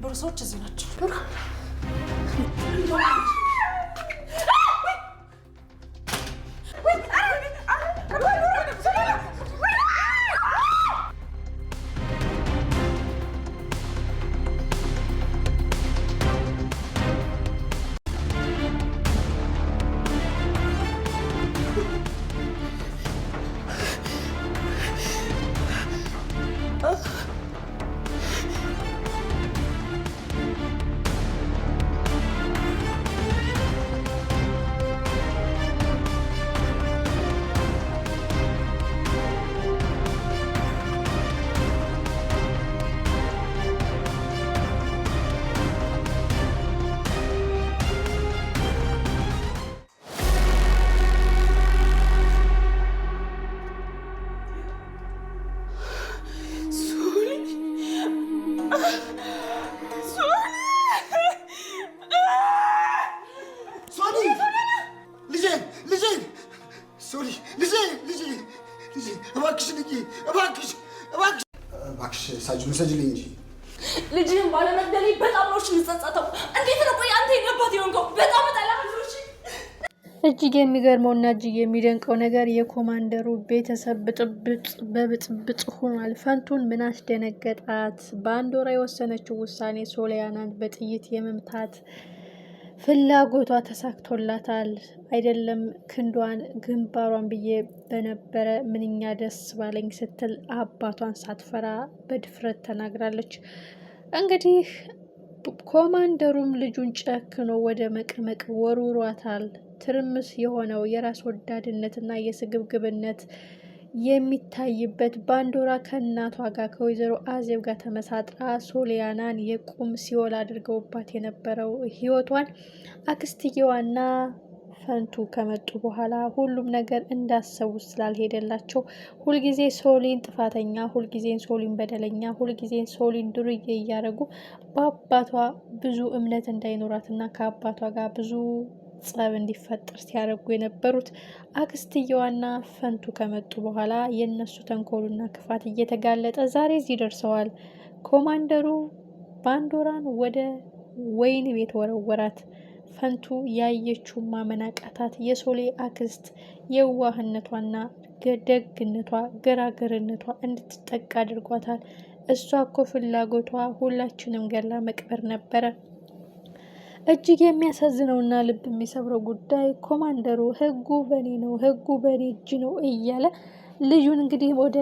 የነበሩ ሰዎች እዚህ ናቸው። ሳጅኑ ሰጅልኝ እንጂ ልጅህን ባለመግደሌ በጣም ነው የምጸጸተው። እንዴት ነው ቆይ አንተ የነባት የሆንከው? በጣም እጠላለሁ። እጅግ የሚገርመውና እጅግ የሚደንቀው ነገር የኮማንደሩ ቤተሰብ በብጥብጥ ሆኗል። ፈንቱን ምን አስደነገጣት? በአንድ ወር የወሰነችው ውሳኔ ሶሊያናን በጥይት የመምታት ፍላጎቷ ተሳክቶላታል። አይደለም ክንዷን ግንባሯን ብዬ በነበረ ምንኛ ደስ ባለኝ ስትል አባቷን ሳትፈራ በድፍረት ተናግራለች። እንግዲህ ኮማንደሩም ልጁን ጨክኖ ወደ መቀመቅ ወርውሯታል። ትርምስ የሆነው የራስ ወዳድነትና የስግብግብነት የሚታይበት ባንዶራ ከእናቷ ጋር ከወይዘሮ አዜብ ጋር ተመሳጥራ ሶሊያናን የቁም ሲኦል አድርገውባት የነበረው ህይወቷን አክስትየዋና ፈንቱ ከመጡ በኋላ ሁሉም ነገር እንዳሰቡት ስላልሄደላቸው ሁልጊዜ ሶሊን ጥፋተኛ፣ ሁልጊዜን ሶሊን በደለኛ፣ ሁልጊዜን ሶሊን ዱርዬ እያደረጉ በአባቷ ብዙ እምነት እንዳይኖራትና ከአባቷ ጋር ብዙ ጸብ እንዲፈጠር ሲያደርጉ የነበሩት አክስትየዋና ፈንቱ ከመጡ በኋላ የነሱ ተንኮሉና ክፋት እየተጋለጠ ዛሬ እዚህ ደርሰዋል። ኮማንደሩ ባንዶራን ወደ ወይን ቤት ወረወራት። ፈንቱ ያየችው ማመን አቃታት። የሶሌ አክስት የዋህነቷና ደግነቷ ገራገርነቷ እንድትጠቃ አድርጓታል። እሷ እኮ ፍላጎቷ ሁላችንም ገላ መቅበር ነበረ። እጅግ የሚያሳዝነውና ልብ የሚሰብረው ጉዳይ ኮማንደሩ ህጉ በኔ ነው፣ ህጉ በኔ እጅ ነው እያለ ልጁን እንግዲህ ወደ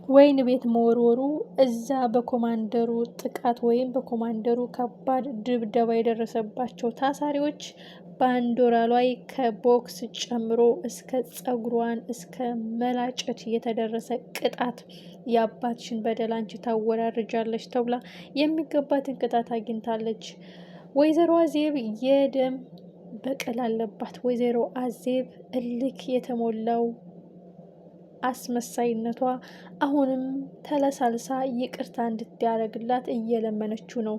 ወይን ቤት መወርወሩ እዛ በኮማንደሩ ጥቃት ወይም በኮማንደሩ ከባድ ድብደባ የደረሰባቸው ታሳሪዎች ባንዶራ ላይ ከቦክስ ጨምሮ እስከ ፀጉሯን እስከ መላጨት የተደረሰ ቅጣት የአባትሽን በደል አንቺ ታወራርጃለች ተብላ የሚገባትን ቅጣት አግኝታለች። ወይዘሮ አዜብ የደም በቀል አለባት። ወይዘሮ አዜብ እልክ የተሞላው አስመሳይነቷ አሁንም ተለሳልሳ ይቅርታ እንድታደርግላት እየለመነችው ነው።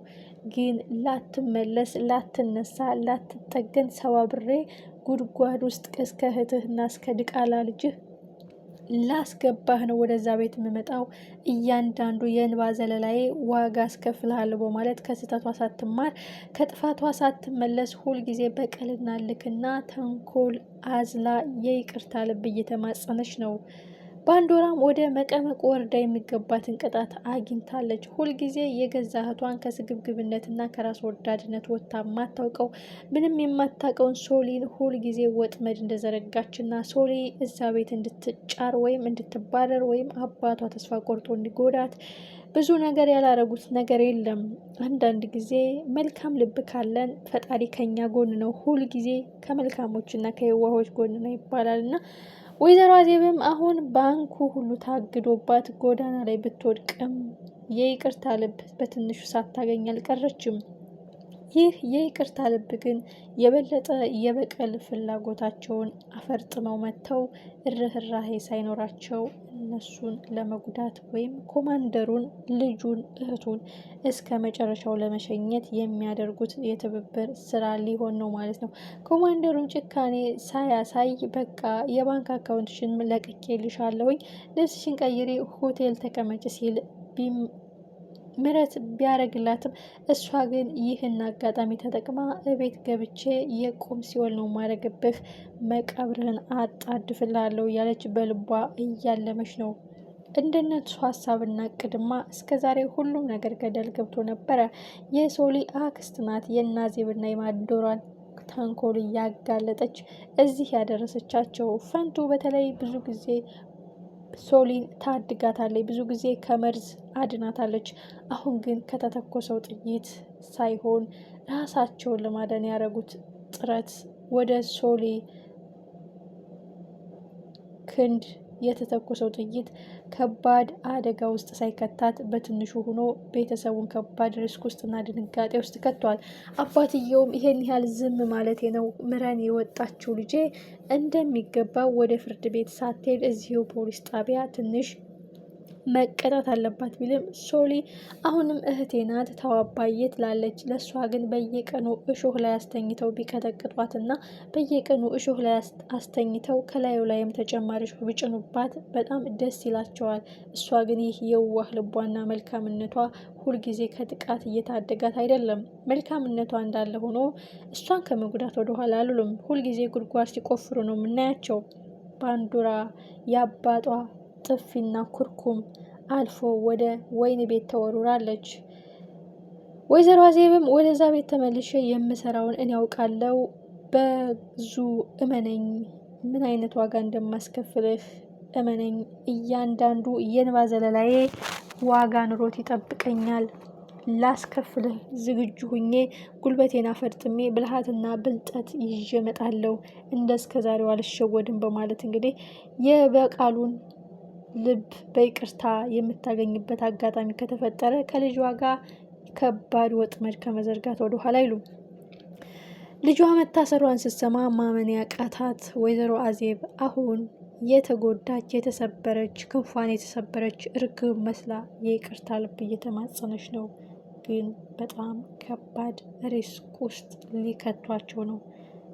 ግን ላትመለስ፣ ላትነሳ፣ ላትጠገን ሰባብሬ ጉድጓድ ውስጥ እስከ እህትህና እስከ ድቃላ ልጅህ ላስገባህ ነው ወደዛ ቤት የምመጣው። እያንዳንዱ የእንባ ዘለላዬ ዋጋ አስከፍልሃለሁ በማለት ከስህተቷ ሳትማር ከጥፋቷ ሳትመለስ ሁልጊዜ በቀልና ልክና ተንኮል አዝላ የይቅርታ ልብ እየተማጸነች ነው። ባንዶራም ወደ መቀመቅ ወርዳ የሚገባትን ቅጣት አግኝታለች። ሁልጊዜ የገዛ እህቷን ከስግብግብነትና ከራስ ወዳድነት ወጥታ የማታውቀው ምንም የማታውቀውን ሶሊን ሁልጊዜ ወጥመድ እንደዘረጋችና ሶሊ እዛ ቤት እንድትጫር ወይም እንድትባረር ወይም አባቷ ተስፋ ቆርጦ እንዲጎዳት ብዙ ነገር ያላረጉት ነገር የለም። አንዳንድ ጊዜ መልካም ልብ ካለን ፈጣሪ ከኛ ጎን ነው፣ ሁልጊዜ ከመልካሞችና ከየዋሆች ጎን ነው ይባላል እና ወይዘሮ አዜብም አሁን ባንኩ ሁሉ ታግዶባት ጎዳና ላይ ብትወድቅም የይቅርታ ልብ በትንሹ ሳታገኝ አልቀረችም። ይህ የይቅርታ ልብ ግን የበለጠ የበቀል ፍላጎታቸውን አፈርጥመው መጥተው ርህራሄ ሳይኖራቸው እነሱን ለመጉዳት ወይም ኮማንደሩን፣ ልጁን፣ እህቱን እስከ መጨረሻው ለመሸኘት የሚያደርጉት የትብብር ስራ ሊሆን ነው ማለት ነው። ኮማንደሩን ጭካኔ ሳያሳይ በቃ የባንክ አካውንትሽን ለቅቄልሻለሁኝ፣ ልብስሽን ቀይሪ፣ ሆቴል ተቀመጭ ሲል ምረት ቢያደርግላትም እሷ ግን ይህን አጋጣሚ ተጠቅማ እቤት ገብቼ የቁም ሲኦል ነው ማረግብህ፣ መቃብርህን አጣድፍላለሁ እያለች በልቧ እያለመች ነው። እንደነሱ ሀሳብና እቅድማ እስከዛሬ ሁሉም ነገር ገደል ገብቶ ነበረ። የሶሊ አክስት ናት የናዜብና የማዶሯን ተንኮል እያጋለጠች እዚህ ያደረሰቻቸው። ፈንቱ በተለይ ብዙ ጊዜ ሶሊን ታድጋታለች፣ ብዙ ጊዜ ከመርዝ አድናታለች። አሁን ግን ከተተኮሰው ጥይት ሳይሆን ራሳቸውን ለማዳን ያደረጉት ጥረት ወደ ሶሊ ክንድ የተተኮሰው ጥይት ከባድ አደጋ ውስጥ ሳይከታት በትንሹ ሆኖ ቤተሰቡን ከባድ ሪስክ ውስጥና ድንጋጤ ውስጥ ከቷል። አባትየውም ይሄን ያህል ዝም ማለት ነው፣ ምረን የወጣችው ልጄ እንደሚገባው ወደ ፍርድ ቤት ሳትሄድ እዚሁ ፖሊስ ጣቢያ ትንሽ መቀጣት አለባት ቢልም ሶሊ አሁንም እህቴ ናት ተዋባዬ ትላለች። ለእሷ ግን በየቀኑ እሾህ ላይ አስተኝተው ቢቀጠቅጧትና በየቀኑ እሾህ ላይ አስተኝተው ከላዩ ላይም ተጨማሪ እሾህ ቢጭኑባት በጣም ደስ ይላቸዋል። እሷ ግን ይህ የዋህ ልቧና መልካምነቷ ሁልጊዜ ከጥቃት እየታደጋት አይደለም። መልካምነቷ እንዳለ ሆኖ እሷን ከመጉዳት ወደኋላ አሉልም። ሁልጊዜ ጉድጓድ ሲቆፍሩ ነው የምናያቸው። ባንዱራ ያባጧ ጥፊና ኩርኩም አልፎ ወደ ወይን ቤት ተወርውራለች። ወይዘሮ አዜብም ወደዛ ቤት ተመልሼ የምሰራውን እኔ ያውቃለው፣ በዙ እመነኝ፣ ምን አይነት ዋጋ እንደማስከፍልህ እመነኝ፣ እያንዳንዱ የንባ ዘለላዬ ዋጋ ኑሮት ይጠብቀኛል፣ ላስከፍልህ ዝግጁ ሁኜ ጉልበቴን አፈርጥሜ ብልሃትና ብልጠት ይዤ እመጣለሁ፣ እንደ እስከዛሬው አልሸወድም በማለት እንግዲህ የበቃሉን ልብ በይቅርታ የምታገኝበት አጋጣሚ ከተፈጠረ ከልጇ ጋር ከባድ ወጥመድ ከመዘርጋት ወደ ኋላ አይሉም። ልጇ መታሰሯን ስትሰማ ማመን ያቃታት ወይዘሮ አዜብ አሁን የተጎዳች የተሰበረች ክንፏን የተሰበረች እርግብ መስላ የይቅርታ ልብ እየተማጸነች ነው። ግን በጣም ከባድ ሪስክ ውስጥ ሊከቷቸው ነው።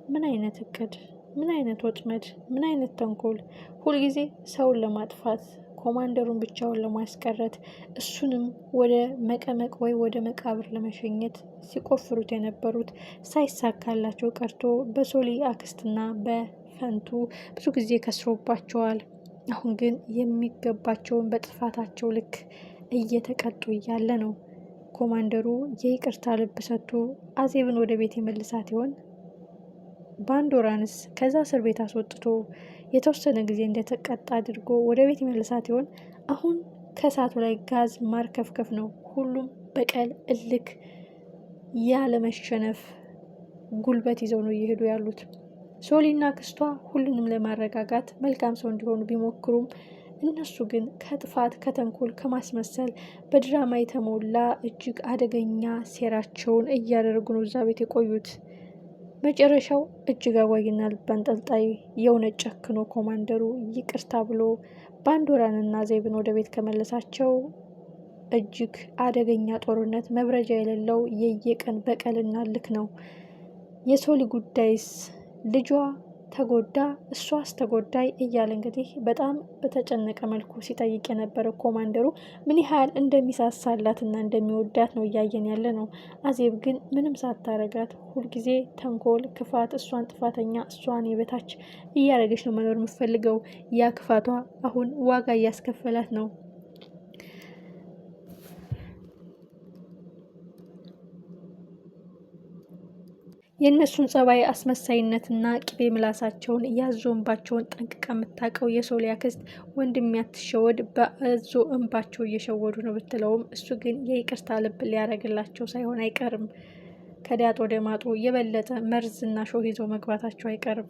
ምን አይነት እቅድ፣ ምን አይነት ወጥመድ፣ ምን አይነት ተንኮል! ሁልጊዜ ሰውን ለማጥፋት ኮማንደሩን ብቻውን ለማስቀረት እሱንም ወደ መቀመቅ ወይ ወደ መቃብር ለመሸኘት ሲቆፍሩት የነበሩት ሳይሳካላቸው ቀርቶ በሶሊ አክስትና በፈንቱ ብዙ ጊዜ ከስሮባቸዋል። አሁን ግን የሚገባቸውን በጥፋታቸው ልክ እየተቀጡ እያለ ነው ኮማንደሩ የይቅርታ ልብ ሰጥቶ አዜብን ወደ ቤት የመልሳት ይሆን? ባንዶራንስ ከዛ እስር ቤት አስወጥቶ የተወሰነ ጊዜ እንደተቀጣ አድርጎ ወደ ቤት ይመልሳት ይሆን? አሁን ከእሳቱ ላይ ጋዝ ማርከፍከፍ ነው። ሁሉም በቀል፣ እልክ፣ ያለመሸነፍ ጉልበት ይዘው ነው እየሄዱ ያሉት። ሶሊና ክስቷ ሁሉንም ለማረጋጋት መልካም ሰው እንዲሆኑ ቢሞክሩም እነሱ ግን ከጥፋት ከተንኮል ከማስመሰል በድራማ የተሞላ እጅግ አደገኛ ሴራቸውን እያደረጉ ነው እዛ ቤት የቆዩት። መጨረሻው እጅግ አጓጊና ልብ አንጠልጣይ የእውነት ጨክኖ ኮማንደሩ ይቅርታ ብሎ ባንዶራንና ዜብን ወደ ቤት ከመለሳቸው እጅግ አደገኛ ጦርነት መብረጃ የሌለው የየቀን በቀልና ልክ ነው። የሶሊ ጉዳይስ ልጇ ተጎዳ እሷስ ተጎዳይ እያለ እንግዲህ በጣም በተጨነቀ መልኩ ሲጠይቅ የነበረ ኮማንደሩ ምን ያህል እንደሚሳሳላትና እንደሚወዳት ነው እያየን ያለ ነው። አዜብ ግን ምንም ሳታረጋት ሁልጊዜ ተንኮል፣ ክፋት፣ እሷን ጥፋተኛ እሷን የበታች እያደረገች ነው መኖር የምትፈልገው። ያ ክፋቷ አሁን ዋጋ እያስከፈላት ነው። የእነሱን ጸባይ አስመሳይነትና ቅቤ ምላሳቸውን ያዞንባቸውን ጠንቅቃ የምታውቀው የሶሊ አክስት ወንድም ያትሸወድ በአዞ እንባቸው እየሸወዱ ነው ብትለውም እሱ ግን የይቅርታ ልብ ሊያደርግላቸው ሳይሆን አይቀርም። ከዳጥ ወደ ማጡ የበለጠ መርዝና ሾህ ይዘው መግባታቸው አይቀርም።